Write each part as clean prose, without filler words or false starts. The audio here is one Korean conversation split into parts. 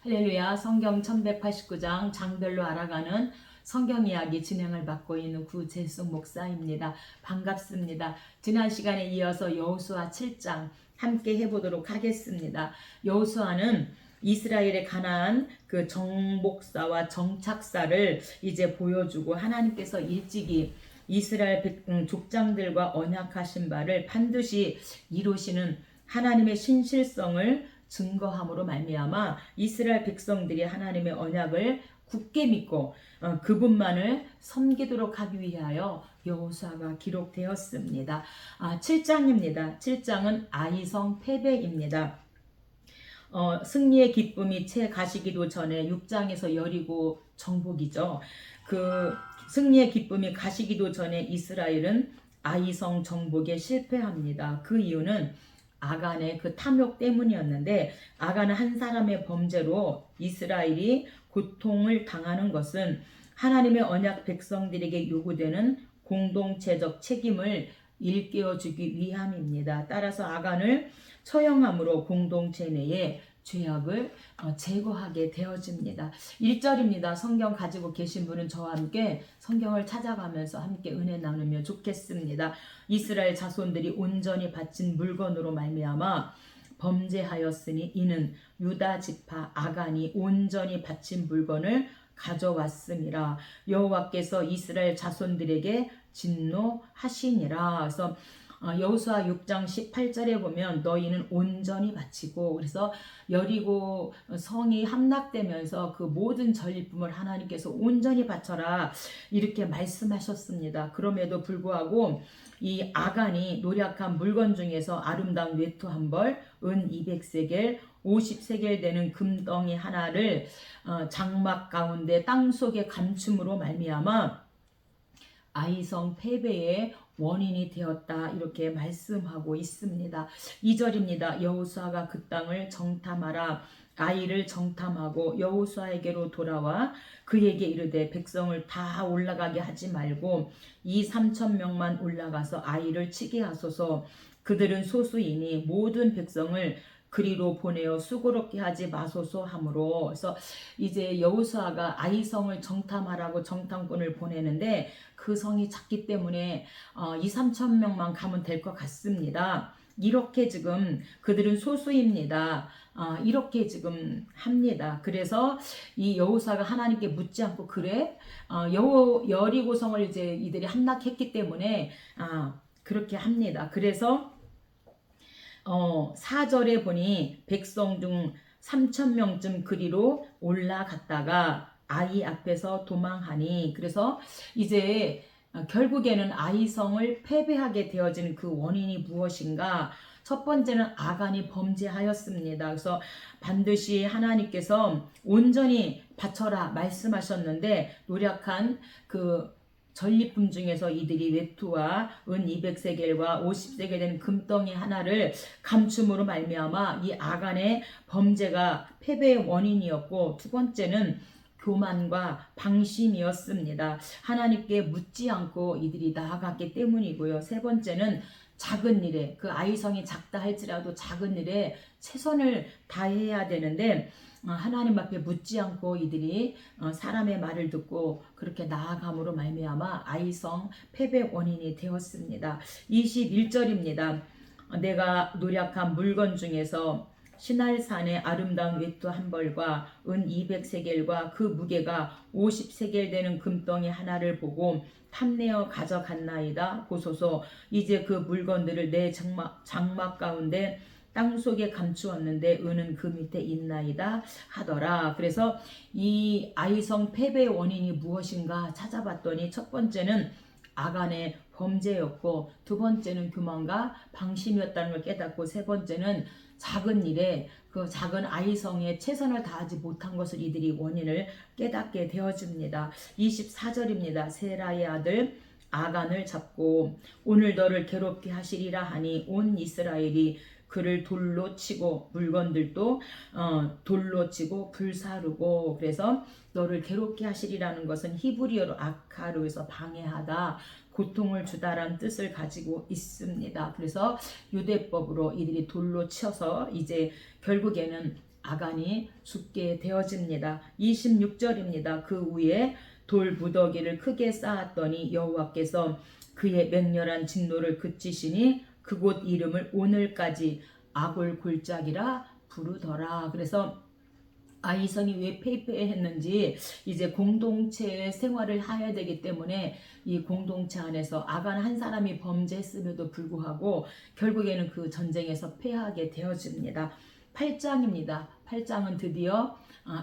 할렐루야. 성경 1189장 장별로 알아가는 성경 이야기 진행을 맡고 있는 구재숙 목사입니다. 반갑습니다. 지난 시간에 이어서 여호수아 7장 함께 해보도록 하겠습니다. 여호수아는 이스라엘의 가나안 그 정복사와 정착사를 이제 보여주고 하나님께서 일찍이 이스라엘 족장들과 언약하신 바를 반드시 이루시는 하나님의 신실성을 증거함으로 말미암아 이스라엘 백성들이 하나님의 언약을 굳게 믿고 그분만을 섬기도록 하기 위하여 여호수아가 기록되었습니다. 7장입니다. 7장은 아이성 패배입니다. 승리의 기쁨이 채 가시기도 전에 6장에서 여리고 정복이죠. 그 승리의 기쁨이 가시기도 전에 이스라엘은 아이성 정복에 실패합니다. 그 이유는 아간의 그 탐욕 때문이었는데, 아간은 한 사람의 범죄로 이스라엘이 고통을 당하는 것은 하나님의 언약 백성들에게 요구되는 공동체적 책임을 일깨워주기 위함입니다. 따라서 아간을 처형함으로 공동체 내에 죄악을 제거하게 되어집니다. 1절입니다. 성경 가지고 계신 분은 저와 함께 성경을 찾아가면서 함께 은혜 나누며 좋겠습니다. 이스라엘 자손들이 온전히 바친 물건으로 말미암아 범죄하였으니 이는 유다 지파 아간이 온전히 바친 물건을 가져왔음이라. 여호와께서 이스라엘 자손들에게 진노하시니라. 그래서 여호수아 6장 18절에 보면 너희는 온전히 바치고, 그래서 여리고 성이 함락되면서 그 모든 전리품을 하나님께서 온전히 바쳐라 이렇게 말씀하셨습니다. 그럼에도 불구하고 이 아간이 노력한 물건 중에서 아름다운 외투 한 벌, 은 200세겔, 50세겔 되는 금덩이 하나를 장막 가운데 땅속에 감춤으로 말미암아 아이성 패배의 원인이 되었다 이렇게 말씀하고 있습니다. 2절입니다. 여호수아가 그 땅을 정탐하라. 아이를 정탐하고 여호수아에게로 돌아와 그에게 이르되 백성을 다 올라가게 하지 말고 2,3,000명만 올라가서 아이를 치게 하소서. 그들은 소수이니 모든 백성을 그리로 보내어 수고롭게 하지 마소서 하므로. 그래서 이제 여호수아가 아이성을 정탐하라고 정탐꾼을 보내는데 그 성이 작기 때문에 2,3,000명만 가면 될 것 같습니다. 이렇게 지금 그들은 소수입니다. 이렇게 지금 합니다. 그래서 이 여호수아가 하나님께 묻지 않고 그래 여리고성을 이제 이들이 함락했기 때문에 그렇게 합니다. 그래서 4절에 보니 백성 중 3,000명쯤 그리로 올라갔다가 아이 앞에서 도망하니. 그래서 이제 결국에는 아이성을 패배하게 되어지는 그 원인이 무엇인가? 첫 번째는 아간이 범죄하였습니다. 그래서 반드시 하나님께서 온전히 바쳐라 말씀하셨는데 노력한 그 전리품 중에서 이들이 외투와 은 200세겔과 50세겔 되는 금덩이 하나를 감춤으로 말미암아 이 아간의 범죄가 패배의 원인이었고, 두 번째는 교만과 방심이었습니다. 하나님께 묻지 않고 이들이 나아갔기 때문이고요. 세 번째는 작은 일에, 그 아이성이 작다 할지라도 작은 일에 최선을 다해야 되는데 하나님 앞에 묻지 않고 이들이 사람의 말을 듣고 그렇게 나아감으로 말미암아 아이성 패배 원인이 되었습니다. 21절입니다. 내가 노력한 물건 중에서 시날산의 아름다운 외투 한 벌과 은 200세겔과 그 무게가 50세겔 되는 금덩이 하나를 보고 탐내어 가져갔나이다 보소서. 이제 그 물건들을 내 장막 가운데 땅속에 감추었는데 은은 그 밑에 있나이다 하더라. 그래서 이 아이성 패배의 원인이 무엇인가 찾아봤더니 첫 번째는 아간의 범죄였고, 두 번째는 교만과 방심이었다는 걸 깨닫고, 세 번째는 작은 일에 그 작은 아이성에 최선을 다하지 못한 것을 이들이 원인을 깨닫게 되어집니다. 24절입니다. 세라의 아들 아간을 잡고 오늘 너를 괴롭게 하시리라 하니 온 이스라엘이 그를 돌로 치고 물건들도 돌로 치고 불사르고. 그래서 너를 괴롭게 하시리라는 것은 히브리어로 아카르에서 방해하다, 고통을 주다라는 뜻을 가지고 있습니다. 그래서 유대법으로 이들이 돌로 치어서 이제 결국에는 아간이 죽게 되어집니다. 26절입니다. 그 후에 돌 무더기를 크게 쌓았더니 여호와께서 그의 맹렬한 진노를 그치시니 그곳 이름을 오늘까지 아골 골짜기라 부르더라. 그래서 아이성이 왜 폐폐했는지 이제 공동체 생활을 해야 되기 때문에 이 공동체 안에서 아간 한 사람이 범죄했음에도 불구하고 결국에는 그 전쟁에서 패하게 되어집니다. 8장입니다. 8장은 드디어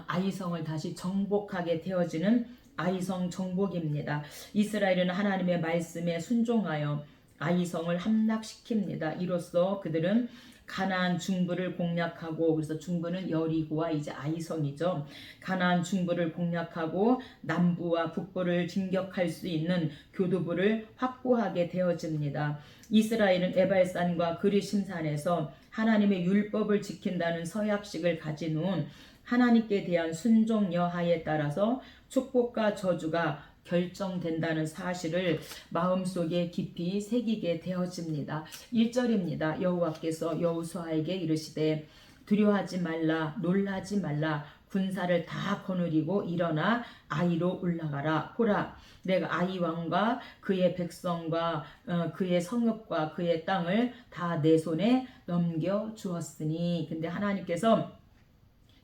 아이성을 다시 정복하게 되어지는 아이성 정복입니다. 이스라엘은 하나님의 말씀에 순종하여 아이성을 함락시킵니다. 이로써 그들은 가나안 중부를 공략하고, 그래서 중부는 여리고와 이제 아이성이죠. 가나안 중부를 공략하고 남부와 북부를 진격할 수 있는 교두부를 확보하게 되어집니다. 이스라엘은 에발산과 그리심산에서 하나님의 율법을 지킨다는 서약식을 가진 후 하나님께 대한 순종 여하에 따라서 축복과 저주가 결정된다는 사실을 마음속에 깊이 새기게 되어집니다. 1절입니다. 여호와께서 여호수아에게 이르시되 두려워하지 말라, 놀라지 말라, 군사를 다 거느리고 일어나 아이로 올라가라. 보라, 내가 아이 왕과 그의 백성과 그의 성읍과 그의 땅을 다 내 손에 넘겨 주었으니. 근데 하나님께서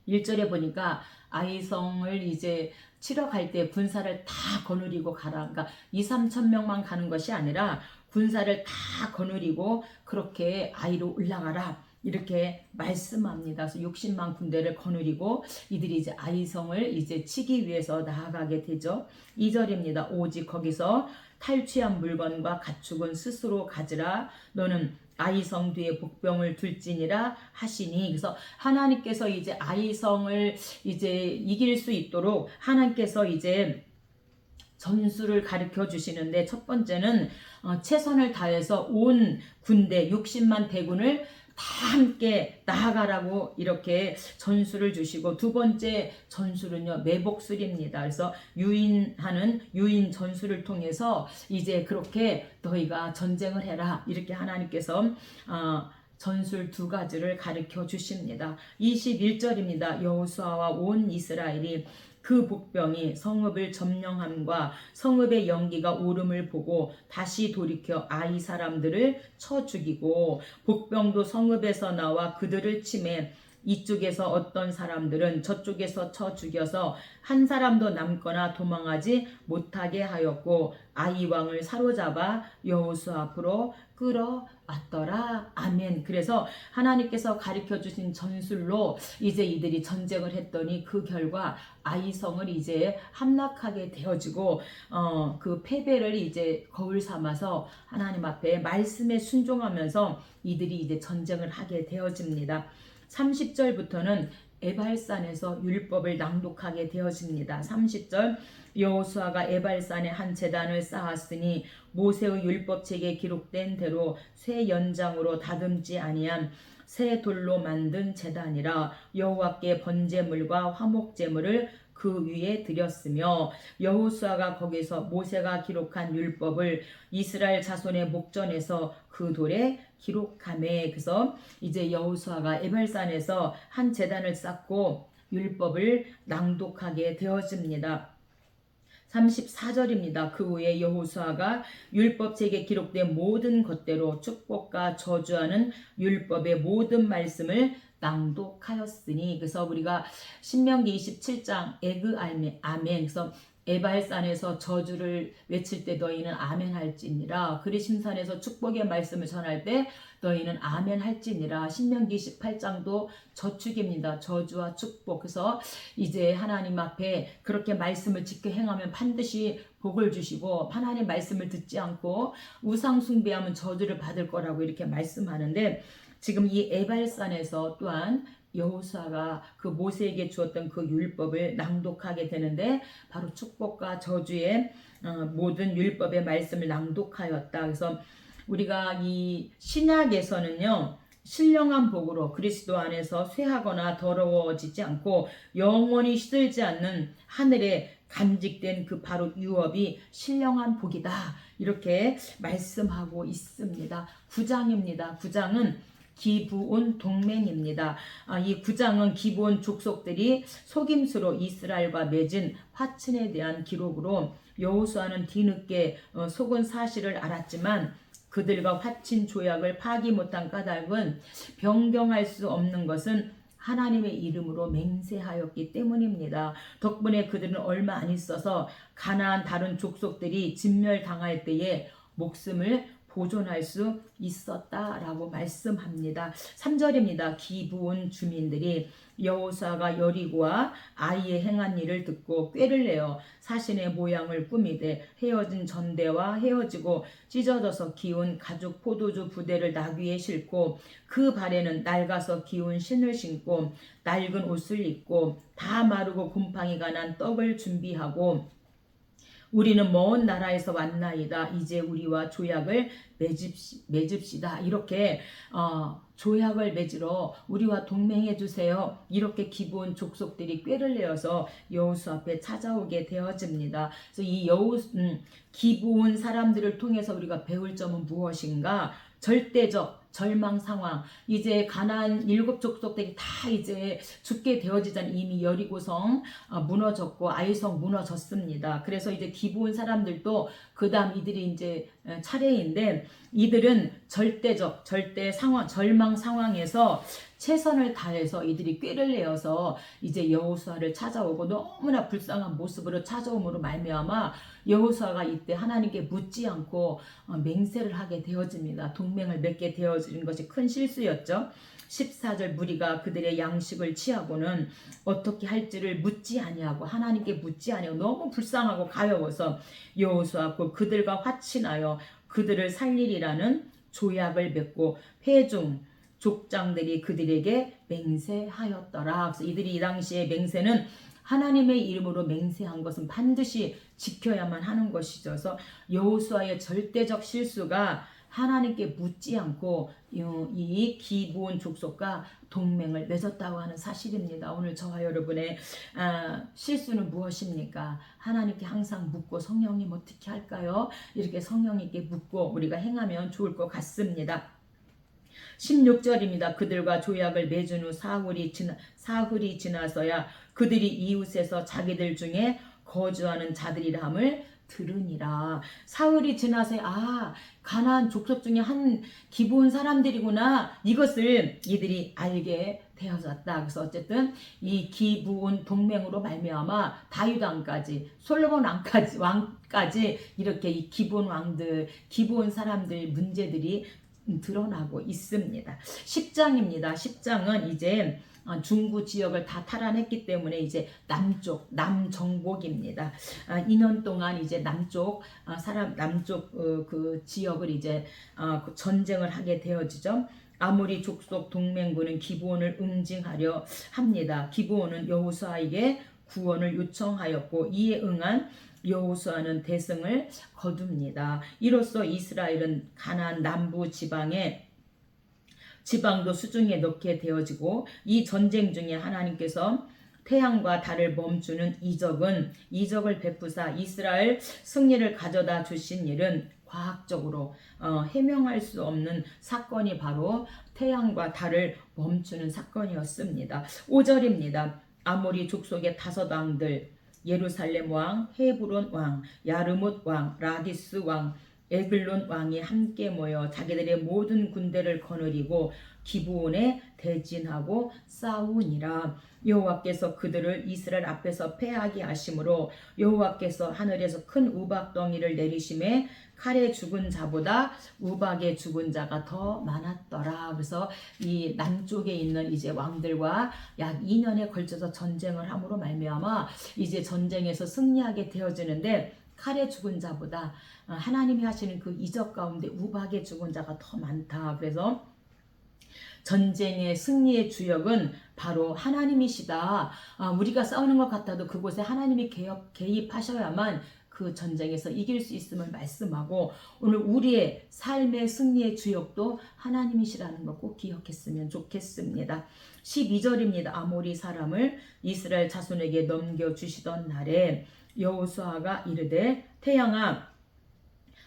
1절에 보니까 아이성을 이제 치러 갈 때 군사를 다 거느리고 가라. 그러니까 2-3천 명만 가는 것이 아니라 군사를 다 거느리고 그렇게 아이로 올라가라. 이렇게 말씀합니다. 그래서 60만 군대를 거느리고 이들이 이제 아이성을 이제 치기 위해서 나아가게 되죠. 2절입니다. 오직 거기서 탈취한 물건과 가축은 스스로 가지라. 너는 아이성 뒤에 복병을 둘지니라 하시니. 그래서 하나님께서 이제 아이성을 이제 이길 수 있도록 하나님께서 이제 전술을 가르쳐 주시는데, 첫 번째는 최선을 다해서 온 군대 60만 대군을 다 함께 나아가라고 이렇게 전술을 주시고, 두 번째 전술은요 매복술입니다. 그래서 유인하는 유인 전술을 통해서 이제 그렇게 너희가 전쟁을 해라, 이렇게 하나님께서 전술 두 가지를 가르쳐 주십니다. 21절입니다. 여호수아와 온 이스라엘이 그 복병이 성읍을 점령함과 성읍의 연기가 오름을 보고 다시 돌이켜 아이 사람들을 쳐 죽이고, 복병도 성읍에서 나와 그들을 치매 이쪽에서 어떤 사람들은 저쪽에서 쳐 죽여서 한 사람도 남거나 도망하지 못하게 하였고, 아이 왕을 사로잡아 여호수아 앞으로 끌어왔더라. 아멘. 그래서 하나님께서 가르쳐 주신 전술로 이제 이들이 전쟁을 했더니 그 결과 아이성을 이제 함락하게 되어지고 그 패배를 이제 거울 삼아서 하나님 앞에 말씀에 순종하면서 이들이 이제 전쟁을 하게 되어집니다. 30절부터는 에발산에서 율법을 낭독하게 되어집니다. 30절, 여호수아가 에발산에 한 제단을 쌓았으니 모세의 율법책에 기록된 대로 쇠 연장으로 다듬지 아니한 새 돌로 만든 제단이라. 여호와께 번제물과 화목제물을 그 위에 드렸으며, 여호수아가 거기서 모세가 기록한 율법을 이스라엘 자손의 목전에서 그 돌에 기록하매. 그래서 이제 여호수아가 에발산에서 한 제단을 쌓고 율법을 낭독하게 되어집니다. 34절입니다. 그 후에 여호수아가 율법책에 기록된 모든 것대로 축복과 저주하는 율법의 모든 말씀을 낭독하였으니. 그래서 우리가 신명기 27장 에그 아멘, 그래서 에발산에서 저주를 외칠 때 너희는 아멘 할지니라, 그리심산에서 축복의 말씀을 전할 때 너희는 아멘 할지니라. 신명기 18장도 저축입니다. 저주와 축복. 그래서 이제 하나님 앞에 그렇게 말씀을 지켜 행하면 반드시 복을 주시고, 하나님 말씀을 듣지 않고 우상 숭배하면 저주를 받을 거라고 이렇게 말씀하는데, 지금 이 에발산에서 또한 여호수아가 그 모세에게 주었던 그 율법을 낭독하게 되는데, 바로 축복과 저주의 모든 율법의 말씀을 낭독하였다. 그래서 우리가 이 신약에서는요, 신령한 복으로 그리스도 안에서 쇠하거나 더러워지지 않고 영원히 시들지 않는 하늘에 간직된 그 바로 유업이 신령한 복이다, 이렇게 말씀하고 있습니다. 9장입니다. 9장은 기브온 동맹입니다. 이 9장은 기브온 족속들이 속임수로 이스라엘과 맺은 화친에 대한 기록으로 여호수아는 뒤늦게 속은 사실을 알았지만 그들과 화친 조약을 파기 못한 까닭은 변경할 수 없는 것은 하나님의 이름으로 맹세하였기 때문입니다. 덕분에 그들은 얼마 안 있어서 가나안 다른 족속들이 진멸당할 때에 목숨을 보존할 수 있었다라고 말씀합니다. 3절입니다. 기브온 주민들이 여호수아가 여리고와 아이의 행한 일을 듣고 꾀를 내어 사신의 모양을 꾸미되 헤어진 전대와 헤어지고 찢어져서 기운 가죽 포도주 부대를 나귀에 싣고 그 발에는 낡아서 기운 신을 신고 낡은 옷을 입고 다 마르고 곰팡이가 난 떡을 준비하고 우리는 먼 나라에서 왔나이다. 이제 우리와 조약을 맺읍시다. 이렇게 조약을 맺으러 우리와 동맹해 주세요. 이렇게 기브온 족속들이 꾀를 내어서 여호수 앞에 찾아오게 되어집니다. 그래서 이 기브온 사람들을 통해서 우리가 배울 점은 무엇인가? 절대적 절망 상황. 이제 가나안 7 족속들이 다 이제 죽게 되어지자니 이미 여리고성 무너졌고 아이성 무너졌습니다. 그래서 이제 기브온 사람들도 그다음 이들이 이제 차례인데 이들은 절대적 절대 상황 절망 상황에서 최선을 다해서 이들이 꾀를 내어서 이제 여호수아를 찾아오고 너무나 불쌍한 모습으로 찾아옴으로 말미암아 여호수아가 이때 하나님께 묻지 않고 맹세를 하게 되어집니다. 동맹을 맺게 되어지는 것이 큰 실수였죠. 14절 무리가 그들의 양식을 취하고는 어떻게 할지를 묻지 아니하고 하나님께 묻지 아니하고 너무 불쌍하고 가여워서 여호수아 그들과 화친하여 그들을 살리리라는 조약을 맺고 회중 족장들이 그들에게 맹세하였더라. 그래서 이들이 이 당시에 맹세는 하나님의 이름으로 맹세한 것은 반드시 지켜야만 하는 것이죠. 그래서 여호수아의 절대적 실수가 하나님께 묻지 않고 이 기브온 족속과 동맹을 맺었다고 하는 사실입니다. 오늘 저와 여러분의 실수는 무엇입니까? 하나님께 항상 묻고 성령님 어떻게 할까요? 이렇게 성령님께 묻고 우리가 행하면 좋을 것 같습니다. 16절입니다. 그들과 조약을 맺은 후 사흘이 지나서야 그들이 이웃에서 자기들 중에 거주하는 자들이라함을 들으니라. 사흘이 지나서 가나안 족속 중에 한 기브온 사람들이구나. 이것을 이들이 알게 되어졌다. 그래서 어쨌든 이 기브온 동맹으로 말미암아 다윗 왕까지 솔로몬 왕까지 이렇게 이 기브온 왕들, 기브온 사람들 문제들이 드러나고 있습니다. 10장입니다. 10장은 이제 중부 지역을 다 탈환했기 때문에 이제 남정복입니다. 2년 동안 이제 남쪽 그 지역을 이제 전쟁을 하게 되어지죠. 아모리 족속 동맹군은 기브온을 응징하려 합니다. 기브온은 여호수아에게 구원을 요청하였고 이에 응한 여호수아는 대승을 거둡니다. 이로써 이스라엘은 가나안 남부 지방도 수중에 넣게 되어지고 이 전쟁 중에 하나님께서 태양과 달을 멈추는 이적을 베푸사 이스라엘 승리를 가져다 주신 일은 과학적으로 해명할 수 없는 사건이 바로 태양과 달을 멈추는 사건이었습니다. 5절입니다. 아모리 족속의 5 왕들 예루살렘 왕, 헤브론 왕, 야르뭇 왕, 라기스 왕, 에글론 왕이 함께 모여 자기들의 모든 군대를 거느리고 기브온에 대진하고 싸우니라. 여호와께서 그들을 이스라엘 앞에서 패하게 하심으로 여호와께서 하늘에서 큰 우박덩이를 내리심에 칼에 죽은 자보다 우박에 죽은 자가 더 많았더라. 그래서 이 남쪽에 있는 이제 왕들과 약 2년에 걸쳐서 전쟁을 함으로 말미암아 이제 전쟁에서 승리하게 되어지는데 칼에 죽은 자보다 하나님이 하시는 그 이적 가운데 우박에 죽은 자가 더 많다. 그래서 전쟁의 승리의 주역은 바로 하나님이시다. 우리가 싸우는 것 같아도 그곳에 하나님이 개입하셔야만 그 전쟁에서 이길 수 있음을 말씀하고 오늘 우리의 삶의 승리의 주역도 하나님이시라는 거 꼭 기억했으면 좋겠습니다. 12절입니다. 아모리 사람을 이스라엘 자손에게 넘겨주시던 날에 여호수아가 이르되 태양아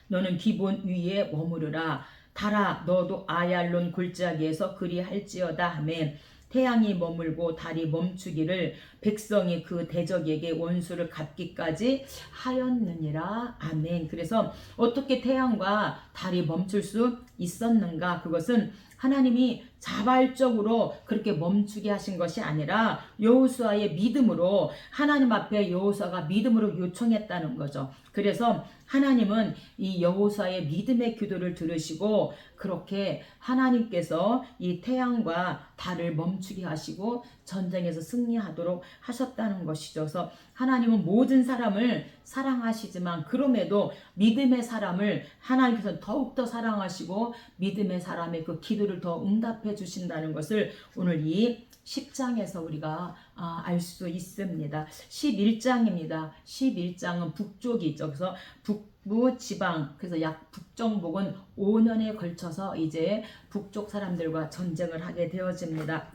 너는 기브온 위에 머무르라. 달아 너도 아얄론 골짜기에서 그리할지어다 하매 태양이 머물고 달이 멈추기를 백성이 그 대적에게 원수를 갚기까지 하였느니라. 아멘. 그래서 어떻게 태양과 달이 멈출 수 있었는가? 그것은 하나님이 자발적으로 그렇게 멈추게 하신 것이 아니라 여호수아의 믿음으로, 하나님 앞에 여호수아가 믿음으로 요청했다는 거죠. 그래서 하나님은 이 여호수아의 믿음의 기도를 들으시고 그렇게 하나님께서 이 태양과 달을 멈추게 하시고 전쟁에서 승리하도록 하셨다는 것이죠. 그래서 하나님은 모든 사람을 사랑하시지만 그럼에도 믿음의 사람을 하나님께서 더욱더 사랑하시고 믿음의 사람의 그 기도를 더 응답해 주신다는 것을 오늘 이 10장에서 우리가 알 수 있습니다. 11장입니다. 11장은 북쪽이죠. 그래서 북부 지방, 그래서 약 북정복은 5년에 걸쳐서 이제 북쪽 사람들과 전쟁을 하게 되어집니다.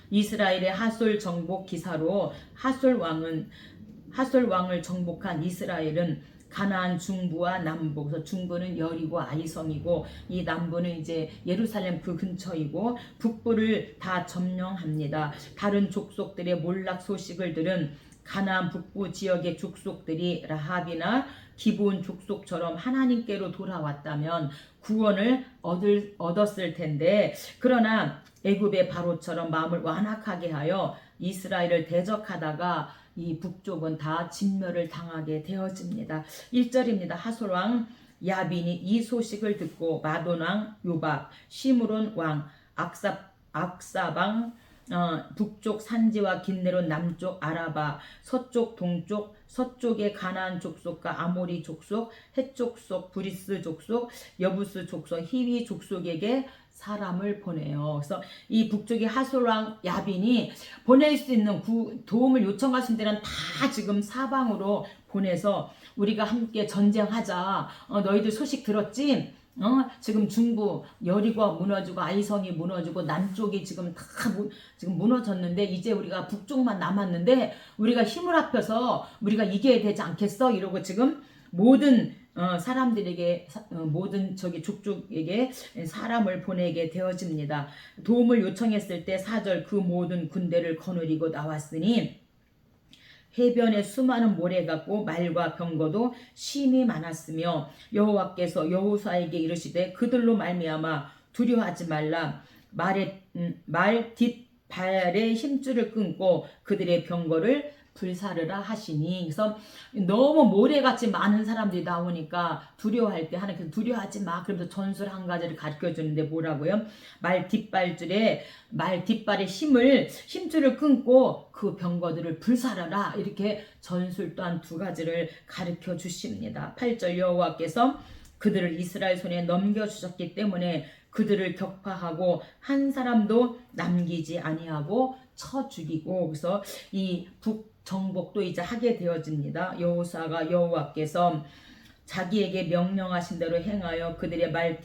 이스라엘의 하솔 정복 기사로 하솔 왕을 정복한 이스라엘은 가나안 중부와 남부, 그래서 중부는 여리고 아이성이고 이 남부는 이제 예루살렘 그 근처이고 북부를 다 점령합니다. 다른 족속들의 몰락 소식을 들은 가나안 북부 지역의 족속들이 라합이나 기브온 족속처럼 하나님께로 돌아왔다면 구원을 얻었을 텐데, 그러나 애굽의 바로처럼 마음을 완악하게 하여 이스라엘을 대적하다가 이 북쪽은 다 진멸을 당하게 되어집니다. 1절입니다. 하솔왕 야빈이 이 소식을 듣고 마돈왕 요밥, 시므론 왕 악사방, 북쪽 산지와 긴네론, 남쪽 아라바, 서쪽 동쪽, 서쪽의 가나안 족속과 아모리 족속, 헷 족속, 브리스 족속, 여부스 족속, 히위 족속에게 사람을 보내요. 그래서 이 북쪽의 하솔왕 야빈이 보낼 수 있는 도움을 요청하신 데는 다 지금 사방으로 보내서 우리가 함께 전쟁하자. 너희들 소식 들었지? 지금 중부 여리고 무너지고 아이성이 무너지고 남쪽이 지금 다 지금 무너졌는데 이제 우리가 북쪽만 남았는데 우리가 힘을 합해서 우리가 이겨야 되지 않겠어? 이러고 지금 모든 사람들에게 모든 저기 족족에게 사람을 보내게 되어집니다. 도움을 요청했을 때 4절 그 모든 군대를 거느리고 나왔으니 해변에 수많은 모래 같고 말과 병거도 심히 많았으며 여호와께서 여호수아에게 이르시되 그들로 말미암아 두려워하지 말라. 말 뒷발의 힘줄을 끊고 그들의 병거를 불사르라 하시니. 그래서 너무 모래같이 많은 사람들이 나오니까 두려워할 때 하나님께서 두려워하지 마. 그러면서 전술 한 가지를 가르쳐 주는데 뭐라고요? 말 뒷발의 힘줄을 끊고 그 병거들을 불사르라. 이렇게 전술 또한 두 가지를 가르쳐 주십니다. 8절 여호와께서 그들을 이스라엘 손에 넘겨주셨기 때문에 그들을 격파하고 한 사람도 남기지 아니하고 쳐 죽이고, 그래서 이 북정복도 이제 하게 되어집니다. 여호수아가 여호와께서 자기에게 명령하신 대로 행하여 그들의 말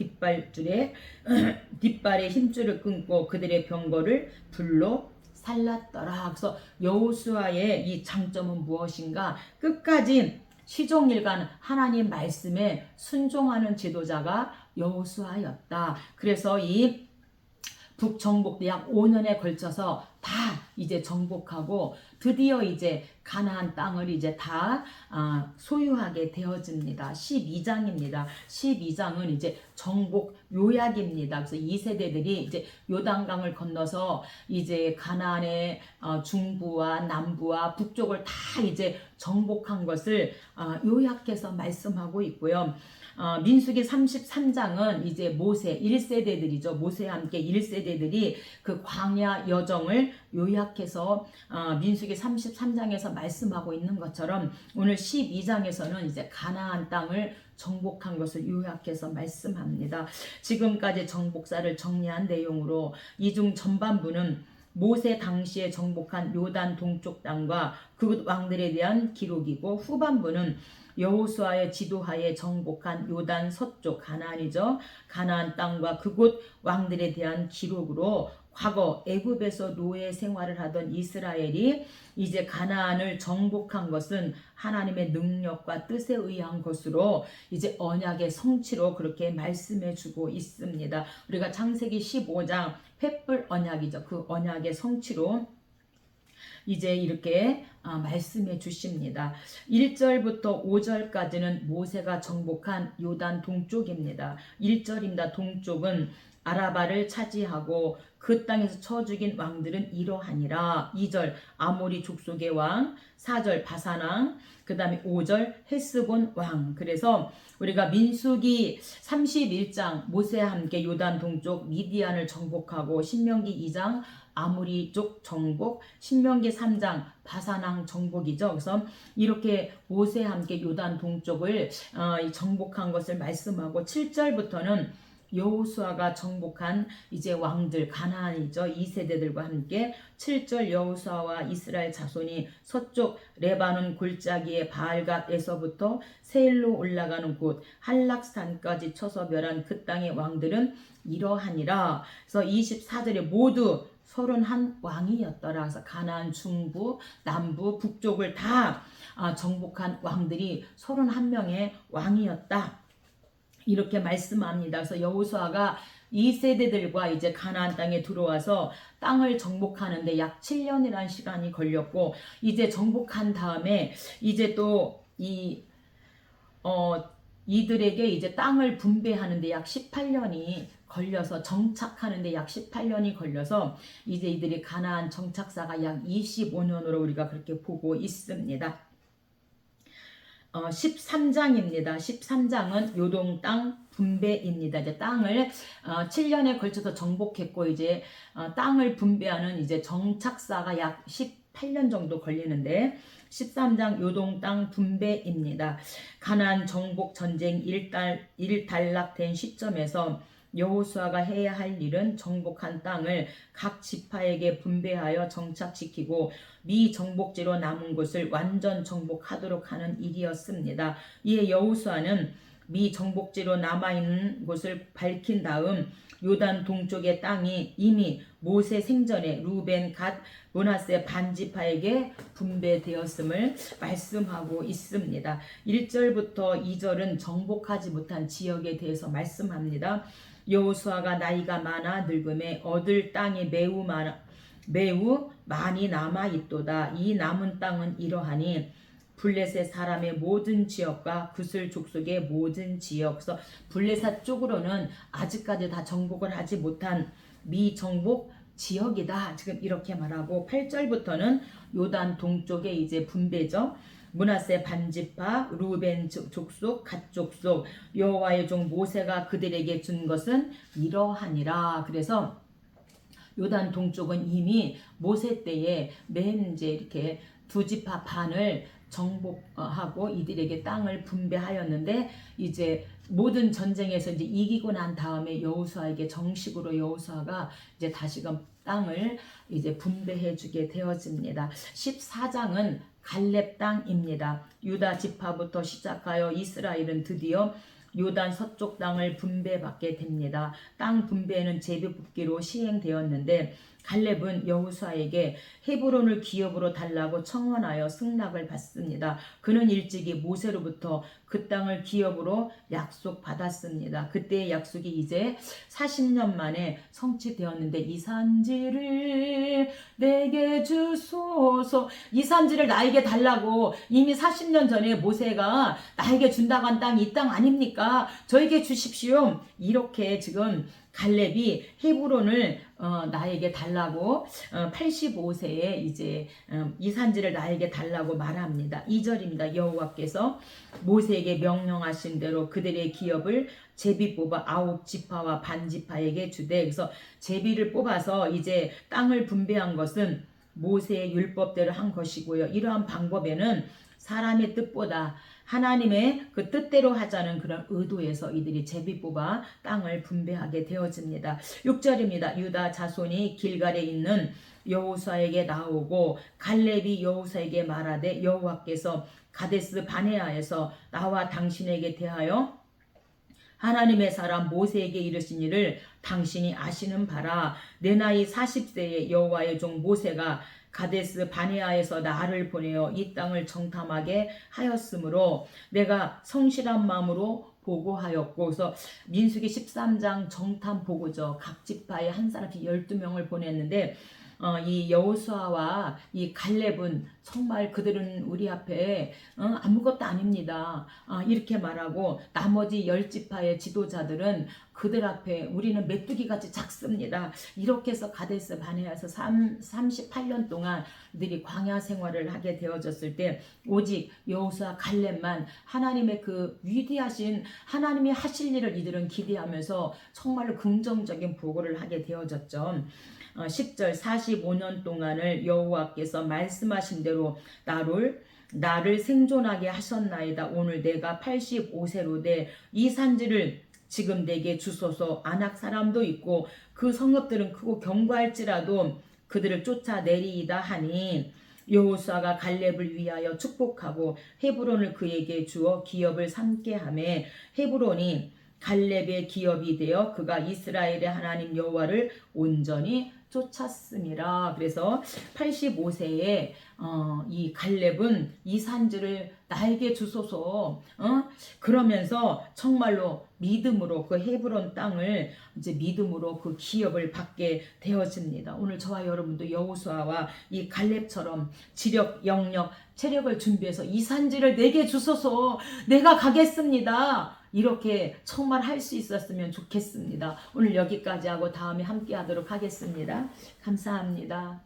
뒷발의 힘줄을 끊고 그들의 병거를 불로 살랐더라. 그래서 여호수아의 이 장점은 무엇인가? 끝까지 시종일관 하나님 말씀에 순종하는 지도자가 여호수아였다. 그래서 이 북정복도 약 5년에 걸쳐서 다 이제 정복하고 드디어 이제 가나안 땅을 이제 다 소유하게 되어집니다. 12장입니다. 12장은 이제 정복 요약입니다. 그래서 2세대들이 이제 요단강을 건너서 이제 가나안의 중부와 남부와 북쪽을 다 이제 정복한 것을 요약해서 말씀하고 있고요. 민수기 33장은 이제 모세 1세대들이죠. 모세와 함께 1세대들이 그 광야 여정을 요약해서 민수기 33장에서 말씀하고 있는 것처럼 오늘 12장에서는 이제 가나안 땅을 정복한 것을 요약해서 말씀합니다. 지금까지 정복사를 정리한 내용으로 이 중 전반부는 모세 당시에 정복한 요단 동쪽 땅과 그곳 왕들에 대한 기록이고, 후반부는 여호수아의 지도하에 정복한 요단 서쪽 가나안이죠. 가나안 땅과 그곳 왕들에 대한 기록으로 과거 애굽에서 노예 생활을 하던 이스라엘이 이제 가나안을 정복한 것은 하나님의 능력과 뜻에 의한 것으로 이제 언약의 성취로 그렇게 말씀해 주고 있습니다. 우리가 창세기 15장 횃불 언약이죠. 그 언약의 성취로 이제 이렇게 말씀해 주십니다. 1절부터 5절까지는 모세가 정복한 요단 동쪽입니다. 1절입니다. 동쪽은 아라바를 차지하고 그 땅에서 쳐 죽인 왕들은 이러하니라. 2절 아모리 족속의 왕, 4절 바산 왕, 그 다음에 5절 헤스본 왕. 그래서 우리가 민수기 31장 모세와 함께 요단 동쪽 미디안을 정복하고 신명기 2장 아모리 쪽 정복, 신명기 3장 바산왕 정복이죠. 그래서 이렇게 모세와 함께 요단 동쪽을 정복한 것을 말씀하고 7절부터는 여호수아가 정복한 이제 왕들 가나안이죠. 2세대들과 함께 7절 여호수아와 이스라엘 자손이 서쪽 레바논 골짜기의 바알갓에서부터 세일로 올라가는 곳 한락산까지 쳐서 멸한 그 땅의 왕들은 이러하니라. 그래서 24절에 모두 31왕이었더라. 그래서 가나안 중부, 남부, 북쪽을 다 정복한 왕들이 31명의 왕이었다. 이렇게 말씀합니다. 그래서 여호수아가 이 세대들과 이제 가나안 땅에 들어와서 땅을 정복하는데 약 7년이라는 시간이 걸렸고, 이제 정복한 다음에 이제 또 이들에게 이제 땅을 분배하는데 약 18년이 걸려서 정착하는데 약 18년이 걸려서 이제 이들이 가나안 정착사가 약 25년으로 우리가 그렇게 보고 있습니다. 13장입니다. 13장은 요동 땅 분배입니다. 이제 땅을 7년에 걸쳐서 정복했고 이제 땅을 분배하는 이제 정착사가 약 18년 정도 걸리는데 13장 요동 땅 분배입니다. 가나안 정복 전쟁 일단락된 시점에서 여호수아가 해야 할 일은 정복한 땅을 각 지파에게 분배하여 정착시키고 미정복지로 남은 곳을 완전 정복하도록 하는 일이었습니다. 이에 여호수아는 미정복지로 남아있는 곳을 밝힌 다음 요단 동쪽의 땅이 이미 모세 생전에 루벤, 갓, 므낫세 반지파에게 분배되었음을 말씀하고 있습니다. 1절부터 2절은 정복하지 못한 지역에 대해서 말씀합니다. 여호수아가 나이가 많아 늙음에 얻을 땅이 매우 많이 남아 있도다. 이 남은 땅은 이러하니 블레셋 사람의 모든 지역과 구슬 족속의 모든 지역. 그래서 블레셋 쪽으로는 아직까지 다 정복을 하지 못한 미정복 지역이다. 지금 이렇게 말하고 8절부터는 요단 동쪽에 이제 분배죠. 므낫세 반지파, 루벤 족속, 갓 족속, 여호와의 종 모세가 그들에게 준 것은 이러하니라. 그래서 요단 동쪽은 이미 모세 때에 맨 이제 이렇게 두 지파 반을 정복하고 이들에게 땅을 분배하였는데 이제 모든 전쟁에서 이제 이기고 난 다음에 여호수아에게 정식으로 여호수아가 이제 다시금 땅을 이제 분배해주게 되어집니다. 14장은 갈렙 땅입니다. 유다 지파부터 시작하여 이스라엘은 드디어 요단 서쪽 땅을 분배받게 됩니다. 땅 분배는 제비뽑기로 시행되었는데 갈렙은 여호수아에게 헤브론을 기업으로 달라고 청원하여 승낙을 받습니다. 그는 일찍이 모세로부터 그 땅을 기업으로 약속받았습니다. 그때의 약속이 이제 40년 만에 성취되었는데 이 산지를 내게 주소서. 이 산지를 나에게 달라고 이미 40년 전에 모세가 나에게 준다고 한 땅이 이 땅 아닙니까? 저에게 주십시오. 이렇게 지금 갈렙이 헤브론을 나에게 달라고 85세에 이제 이 산지를 나에게 달라고 말합니다. 2절입니다. 여호와께서 모세에게 명령하신 대로 그들의 기업을 제비 뽑아 9지파와 반지파에게 주되, 그래서 제비를 뽑아서 이제 땅을 분배한 것은 모세의 율법대로 한 것이고요. 이러한 방법에는 사람의 뜻보다 하나님의 그 뜻대로 하자는 그런 의도에서 이들이 제비 뽑아 땅을 분배하게 되어집니다. 6절입니다. 유다 자손이 길갈에 있는 여호수아에게 나오고 갈렙이 여호수아에게 말하되 여호와께서 가데스 바네아에서 나와 당신에게 대하여 하나님의 사람 모세에게 이르시니를 당신이 아시는 바라. 내 나이 40세에 여호와의 종 모세가 가데스 바네아에서 나를 보내어 이 땅을 정탐하게 하였으므로 내가 성실한 마음으로 보고하였고. 그래서 민수기 13장 정탐 보고죠. 각 지파에 한 사람씩 12명을 보냈는데 이 여호수아와 이 갈렙은 정말 그들은 우리 앞에 아무것도 아닙니다. 이렇게 말하고 나머지 10지파의 지도자들은 그들 앞에 우리는 메뚜기같이 작습니다. 이렇게 해서 가데스 바네아에서 38년 동안 그들이 광야 생활을 하게 되어졌을 때 오직 여호수아 갈렙만 하나님의 그 위대하신 하나님이 하실 일을 이들은 기대하면서 정말로 긍정적인 보고를 하게 되어졌죠. 10절 45년 동안을 여호와께서 말씀하신 대로 나를 생존하게 하셨나이다. 오늘 내가 85세로 돼 이 산지를 지금 내게 주소서. 아낙 사람도 있고 그 성읍들은 크고 견고할지라도 그들을 쫓아내리이다 하니 여호수아가 갈렙을 위하여 축복하고 헤브론을 그에게 주어 기업을 삼게 하며 헤브론이 갈렙의 기업이 되어 그가 이스라엘의 하나님 여호와를 온전히 쫓았습니다. 그래서 85세에 이 갈렙은 이 산지를 나에게 주소서 그러면서 정말로 믿음으로 그 헤브론 땅을 이제 믿음으로 그 기업을 받게 되어집니다. 오늘 저와 여러분도 여호수아와 이 갈렙처럼 지력, 영력, 체력을 준비해서 이 산지를 내게 주소서. 내가 가겠습니다. 이렇게 정말 할 수 있었으면 좋겠습니다. 오늘 여기까지 하고 다음에 함께 하도록 하겠습니다. 감사합니다.